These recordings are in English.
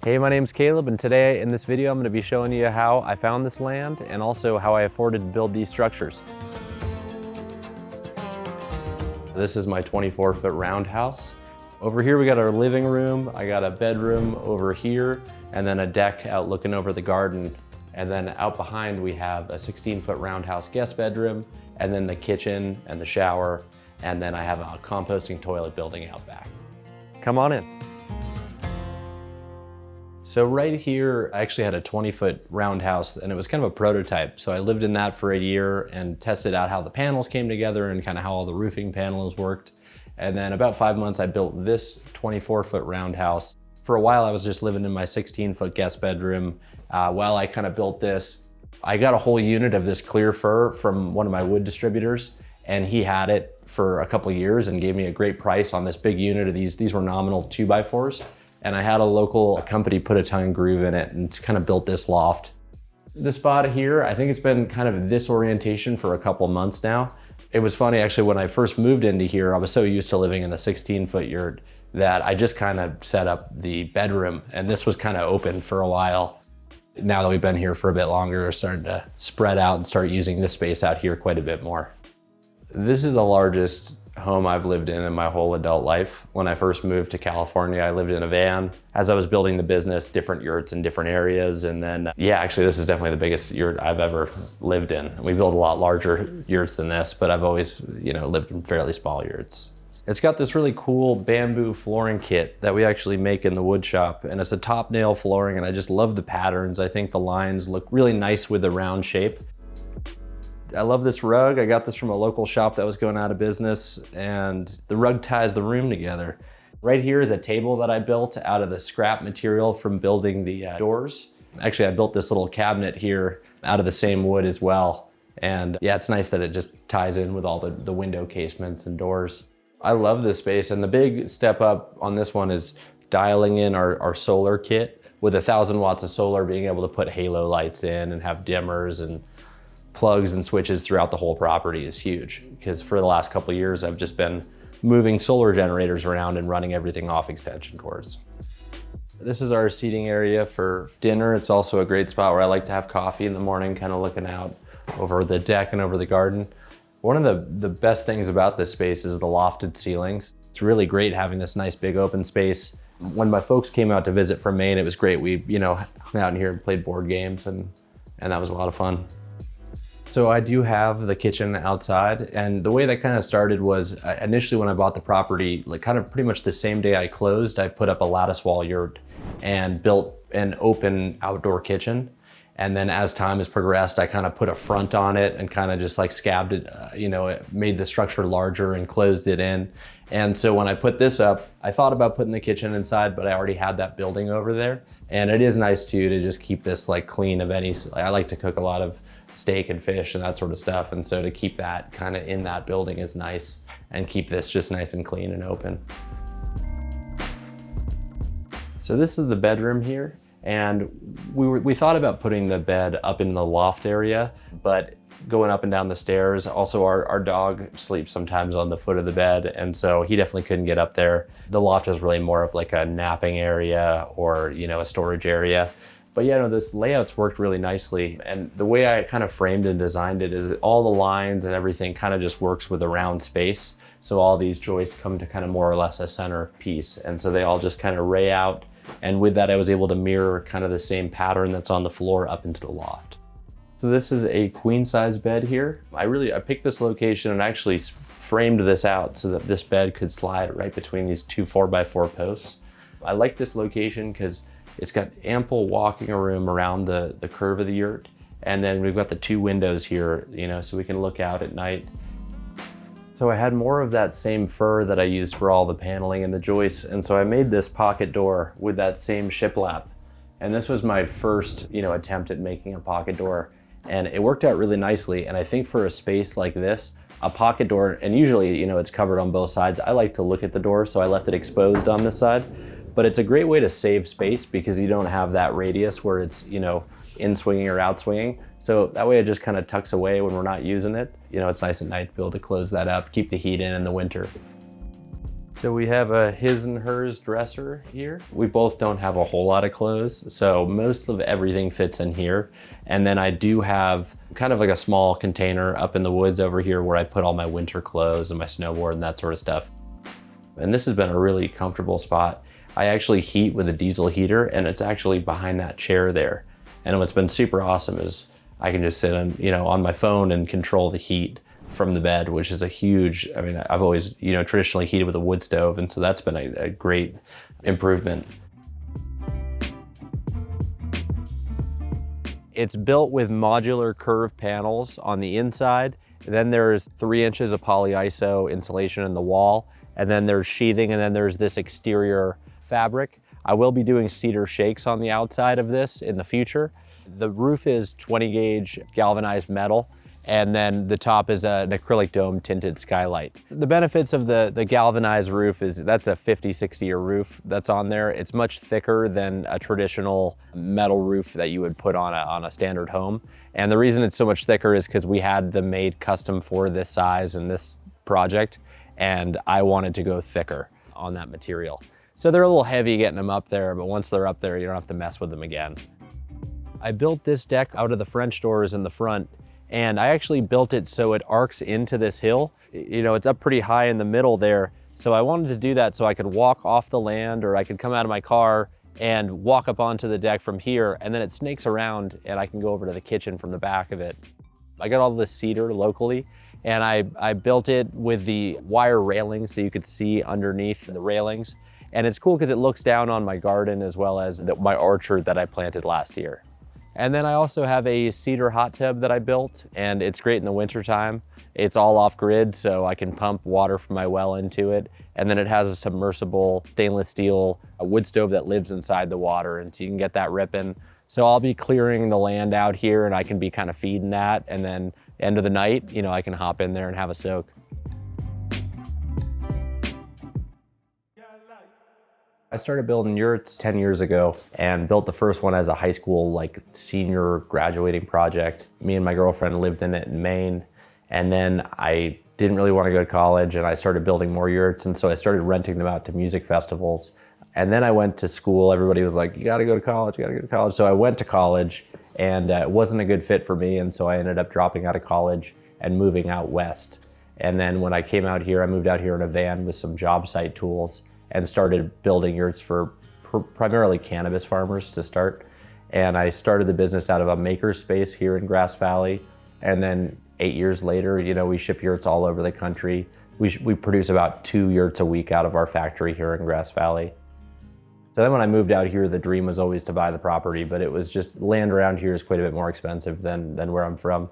Hey, my name's Caleb, and today in this video I'm going to be showing you how I found this land and also how I afforded to build these structures. This is my 24-foot roundhouse. Over here we got our living room, I got a bedroom over here, and then a deck out looking over the garden. And then out behind we have a 16-foot roundhouse guest bedroom, and then the kitchen and the shower, and then I have a composting toilet building out back. Come on in. So right here, I actually had a 20-foot roundhouse and it was kind of a prototype. So I lived in that for a year and tested out how the panels came together and kind of how all the roofing panels worked. And then about 5 months, I built this 24-foot roundhouse. For a while, I was just living in my 16-foot guest bedroom. While I kind of built this, I got a whole unit of this clear fir from one of my wood distributors, and he had it for a couple of years and gave me a great price on this big unit of these. These were nominal 2x4s. And I had a local company put a tongue and groove in it and kind of built this loft. This spot here, I think it's been kind of this orientation for a couple months now. It was funny actually, when I first moved into here, I was so used to living in the 16-foot yurt that I just kind of set up the bedroom, and this was kind of open for a while. Now that we've been here for a bit longer, we're starting to spread out and start using this space out here quite a bit more. This is the largest home I've lived in my whole adult life. When I first moved to California, I lived in a van. As I was building the business, different yurts in different areas. And then, yeah, actually this is definitely the biggest yurt I've ever lived in. We built a lot larger yurts than this, but I've always, lived in fairly small yurts. It's got this really cool bamboo flooring kit that we actually make in the wood shop. And it's a top nail flooring, and I just love the patterns. I think the lines look really nice with the round shape. I love this rug. I got this from a local shop that was going out of business, and the rug ties the room together. Right here is a table that I built out of the scrap material from building the doors. Actually, I built this little cabinet here out of the same wood as well. And yeah, it's nice that it just ties in with all the window casements and doors. I love this space, and the big step up on this one is dialing in our solar kit with 1,000 watts of solar, being able to put halo lights in and have dimmers and plugs and switches throughout the whole property is huge, because for the last couple of years, I've just been moving solar generators around and running everything off extension cords. This is our seating area for dinner. It's also a great spot where I like to have coffee in the morning, kind of looking out over the deck and over the garden. One of the best things about this space is the lofted ceilings. It's really great having this nice big open space. When my folks came out to visit from Maine, it was great. We, hung out in here and played board games, and that was a lot of fun. So I do have the kitchen outside, and the way that kind of started was initially when I bought the property, like kind of pretty much the same day I closed, I put up a lattice wall yurt and built an open outdoor kitchen. And then as time has progressed, I kind of put a front on it and kind of just like scabbed it, it made the structure larger and closed it in. And so when I put this up, I thought about putting the kitchen inside, but I already had that building over there. And it is nice too to just keep this like clean of any, I like to cook a lot of steak and fish and that sort of stuff. And so to keep that kind of in that building is nice, and keep this just nice and clean and open. So this is the bedroom here. And we thought about putting the bed up in the loft area, but going up and down the stairs, also our dog sleeps sometimes on the foot of the bed. And so he definitely couldn't get up there. The loft is really more of like a napping area or, a storage area. But yeah, this layout's worked really nicely. And the way I kind of framed and designed it is that all the lines and everything kind of just works with a round space. So all these joists come to kind of more or less a center piece. And so they all just kind of ray out. And with that, I was able to mirror kind of the same pattern that's on the floor up into the loft. So this is a queen size bed here. I picked this location and actually framed this out so that this bed could slide right between these two 4x4 posts. I like this location because it's got ample walking room around the curve of the yurt. And then we've got the two windows here, so we can look out at night. So I had more of that same fir that I used for all the paneling and the joists. And so I made this pocket door with that same shiplap. And this was my first, attempt at making a pocket door. And it worked out really nicely. And I think for a space like this, a pocket door, and usually, it's covered on both sides. I like to look at the door, so I left it exposed on this side. But it's a great way to save space because you don't have that radius where it's, in swinging or out swinging. So that way it just kind of tucks away when we're not using it. It's nice at night to be able to close that up, keep the heat in the winter. So we have a his and hers dresser here. We both don't have a whole lot of clothes, so most of everything fits in here. And then I do have kind of like a small container up in the woods over here where I put all my winter clothes and my snowboard and that sort of stuff. And this has been a really comfortable spot. I actually heat with a diesel heater, and it's actually behind that chair there. And what's been super awesome is I can just sit on my phone and control the heat from the bed, which is a huge, I mean, I've always, traditionally heated with a wood stove. And so that's been a great improvement. It's built with modular curved panels on the inside. Then there's 3 inches of polyiso insulation in the wall. And then there's sheathing, and then there's this exterior fabric. I will be doing cedar shakes on the outside of this in the future. The roof is 20 gauge galvanized metal, and then the top is an acrylic dome tinted skylight. The benefits of the galvanized roof is that's a 50, 60-year roof that's on there. It's much thicker than a traditional metal roof that you would put on a standard home. And the reason it's so much thicker is because we had them made custom for this size and this project, and I wanted to go thicker on that material. So they're a little heavy getting them up there, but once they're up there, you don't have to mess with them again. I built this deck out of the French doors in the front, and I actually built it so it arcs into this hill. It's up pretty high in the middle there. So I wanted to do that so I could walk off the land, or I could come out of my car and walk up onto the deck from here, and then it snakes around and I can go over to the kitchen from the back of it. I got all this cedar locally, and I built it with the wire railings so you could see underneath the railings. And it's cool because it looks down on my garden as well as my orchard that I planted last year. And then I also have a cedar hot tub that I built, and it's great in the wintertime. It's all off grid, so I can pump water from my well into it. And then it has a submersible stainless steel wood stove that lives inside the water, and so you can get that ripping. So I'll be clearing the land out here, and I can be kind of feeding that. And then end of the night, I can hop in there and have a soak. I started building yurts 10 years ago and built the first one as a high school senior graduating project. Me and my girlfriend lived in it in Maine, and then I didn't really want to go to college, and I started building more yurts, and so I started renting them out to music festivals. And then I went to school. Everybody was like, you gotta go to college, you gotta go to college. So I went to college, and it wasn't a good fit for me, and so I ended up dropping out of college and moving out west. And then when I came out here, I moved out here in a van with some job site tools and started building yurts for primarily cannabis farmers to start. And I started the business out of a maker space here in Grass Valley. And then 8 years later, we ship yurts all over the country. We produce about 2 yurts a week out of our factory here in Grass Valley. So then when I moved out here, the dream was always to buy the property, but it was just land around here is quite a bit more expensive than where I'm from.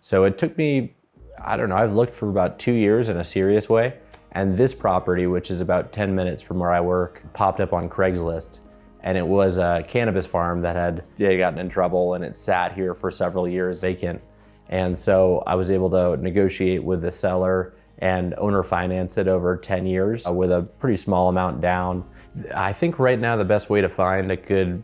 So it took me, I don't know, I've looked for about 2 years in a serious way. And this property, which is about 10 minutes from where I work, popped up on Craigslist. And it was a cannabis farm that had gotten in trouble, and it sat here for several years vacant. And so I was able to negotiate with the seller and owner finance it over 10 years with a pretty small amount down. I think right now the best way to find a good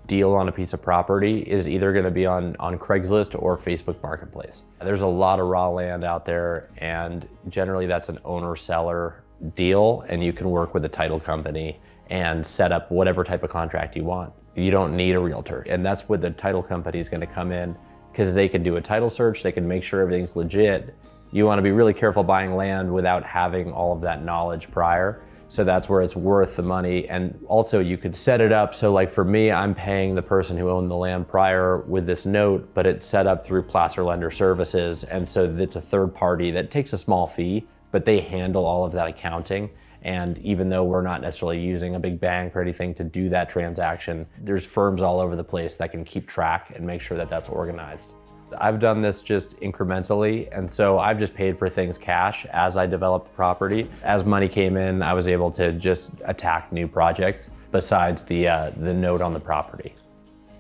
deal on a piece of property is either going to be on Craigslist or Facebook Marketplace. There's a lot of raw land out there, and generally that's an owner-seller deal, and you can work with a title company and set up whatever type of contract you want. You don't need a realtor, and that's where the title company is going to come in, because they can do a title search, they can make sure everything's legit. You want to be really careful buying land without having all of that knowledge prior. So that's where it's worth the money. And also you could set it up so for me, I'm paying the person who owned the land prior with this note, but it's set up through Placer Lender Services. And so it's a third party that takes a small fee, but they handle all of that accounting. And even though we're not necessarily using a big bank or anything to do that transaction, there's firms all over the place that can keep track and make sure that that's organized. I've done this just incrementally, and so I've just paid for things cash as I developed the property. As money came in, I was able to just attack new projects besides the note on the property.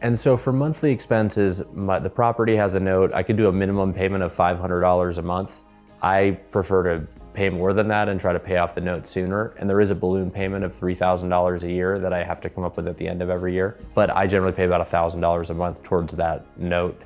And so for monthly expenses, the property has a note. I could do a minimum payment of $500 a month. I prefer to pay more than that and try to pay off the note sooner. And there is a balloon payment of $3,000 a year that I have to come up with at the end of every year. But I generally pay about $1,000 a month towards that note.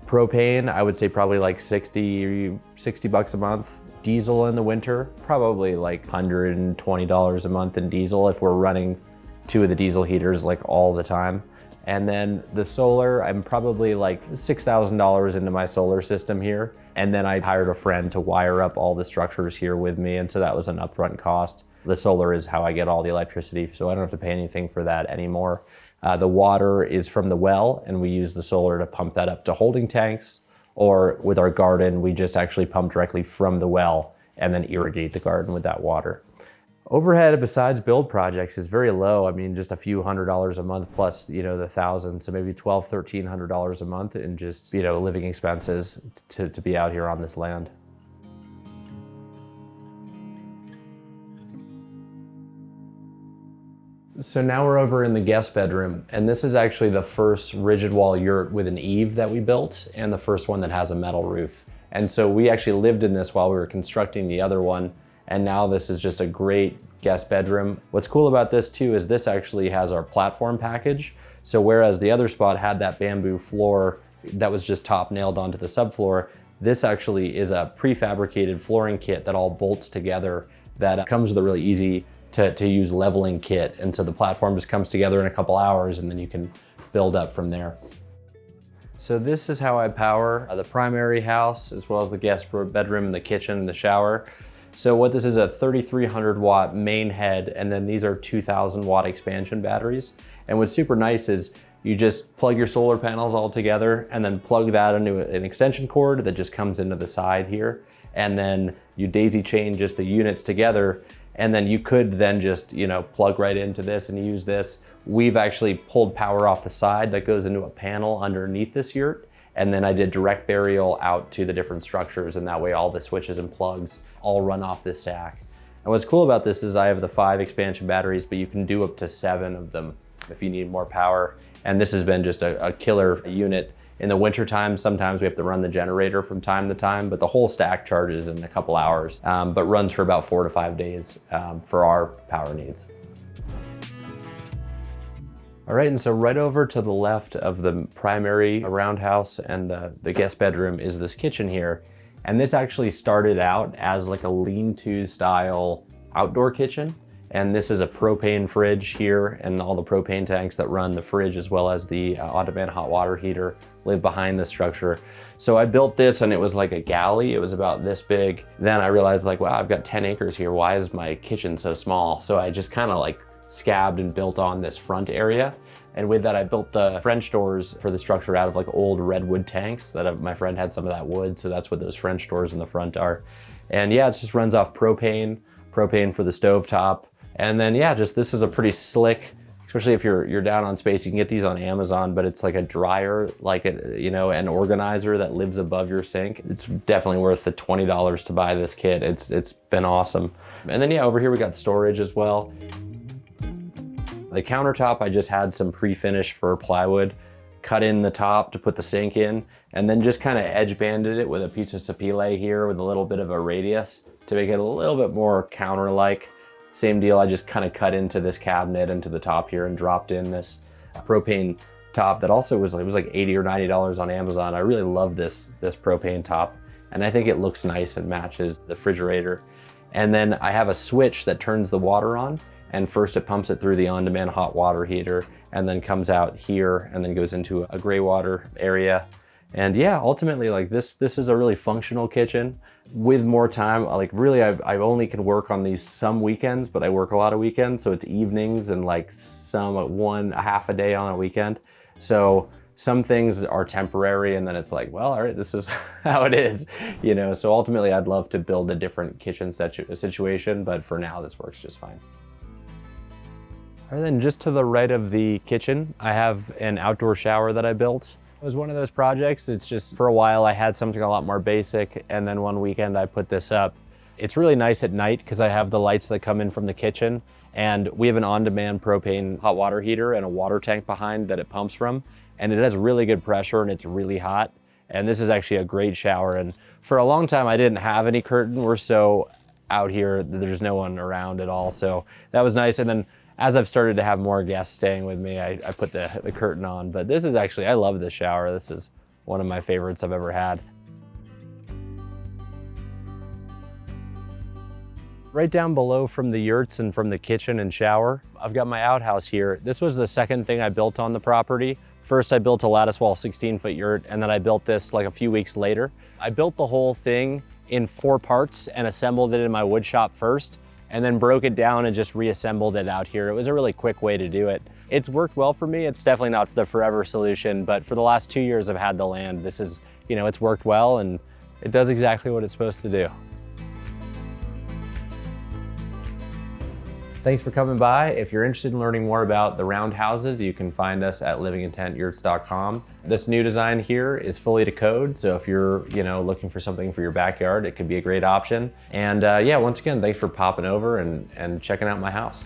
Propane, I would say probably $60 bucks a month. Diesel in the winter, probably like $120 a month in diesel if we're running 2 of the diesel heaters like all the time. And then the solar, I'm probably like $6,000 into my solar system here. And then I hired a friend to wire up all the structures here with me. And so that was an upfront cost. The solar is how I get all the electricity, so I don't have to pay anything for that anymore. The water is from the well, and we use the solar to pump that up to holding tanks. Or with our garden, we just actually pump directly from the well and then irrigate the garden with that water. Overhead besides build projects is very low. I mean, just a few $100s a month plus, the thousands, so maybe $1,200, $1,300 a month in just, living expenses to be out here on this land. So now we're over in the guest bedroom, and this is actually the first rigid wall yurt with an eave that we built, and the first one that has a metal roof. And so we actually lived in this while we were constructing the other one, and now this is just a great guest bedroom. What's cool about this too is this actually has our platform package. So whereas the other spot had that bamboo floor that was just top nailed onto the subfloor, this actually is a prefabricated flooring kit that all bolts together that comes with a really easy to use leveling kit. And so the platform just comes together in a couple hours and then you can build up from there. So this is how I power the primary house as well as the guest bedroom and the kitchen and the shower. So what this is a 3,300 watt main head, and then these are 2,000 watt expansion batteries. And what's super nice is you just plug your solar panels all together and then plug that into an extension cord that just comes into the side here. And then you daisy chain just the units together. And then you could then just, plug right into this and use this. We've actually pulled power off the side that goes into a panel underneath this yurt. And then I did direct burial out to the different structures, and that way all the switches and plugs all run off this stack. And what's cool about this is I have the 5 expansion batteries, but you can do up to 7 of them if you need more power. And this has been just a killer unit. In the wintertime, sometimes we have to run the generator from time to time, but the whole stack charges in a couple hours, but runs for about 4 to 5 days for our power needs. All right, and so right over to the left of the primary roundhouse and the guest bedroom is this kitchen here. And this actually started out as like a lean-to style outdoor kitchen. And this is a propane fridge here, and all the propane tanks that run the fridge as well as the on-demand hot water heater live behind the structure. So I built this and it was like a galley. It was about this big. Then I realized like, wow, I've got 10 acres here. Why is my kitchen so small? So I just kind of like scabbed and built on this front area. And with that, I built the French doors for the structure out of like old Redwood tanks that my friend had some of that wood. So that's what those French doors in the front are. And yeah, it just runs off propane for the stovetop. And then yeah, just this is a pretty slick, especially if you're down on space, you can get these on Amazon, but it's like a dryer, like an organizer that lives above your sink. It's definitely worth the $20 to buy this kit. It's been awesome. And then yeah, over here we got storage as well. The countertop, I just had some pre-finish for plywood, cut in the top to put the sink in, and then just kind of edge banded it with a piece of sapele here with a little bit of a radius to make it a little bit more counter-like. Same deal, I just kind of cut into this cabinet into the top here and dropped in this propane top that also was like $80 or $90 on Amazon. I really love this propane top, and I think it looks nice and matches the refrigerator. And then I have a switch that turns the water on, and first it pumps it through the on-demand hot water heater and then comes out here and then goes into a gray water area. And yeah, ultimately like this is a really functional kitchen. With more time, like really I only can work on these some weekends, but I work a lot of weekends. So it's evenings and like a half a day on a weekend. So some things are temporary and then it's like, well, all right, this is how it is, So ultimately I'd love to build a different kitchen situation, but for now this works just fine. And then just to the right of the kitchen, I have an outdoor shower that I built. It was one of those projects, it's just for a while I had something a lot more basic, and then one weekend I put this up. It's really nice at night because I have the lights that come in from the kitchen, and we have an on-demand propane hot water heater and a water tank behind that it pumps from, and it has really good pressure and it's really hot. And this is actually a great shower, and for a long time I didn't have any curtain. We're so out here, there's no one around at all, so that was nice. And then as I've started to have more guests staying with me, I put the curtain on. But this is actually, I love this shower. This is one of my favorites I've ever had. Right down below from the yurts and from the kitchen and shower, I've got my outhouse here. This was the second thing I built on the property. First, I built a lattice wall 16-foot yurt, and then I built this like a few weeks later. I built the whole thing in 4 parts and assembled it in my wood shop first, and then broke it down and just reassembled it out here. It was a really quick way to do it. It's worked well for me. It's definitely not the forever solution, but for the last 2 years I've had the land, this is, it's worked well and it does exactly what it's supposed to do. Thanks for coming by. If you're interested in learning more about the roundhouses, you can find us at livingintentyurts.com. This new design here is fully to code, so if you're looking for something for your backyard, it could be a great option. And yeah, once again, thanks for popping over and checking out my house.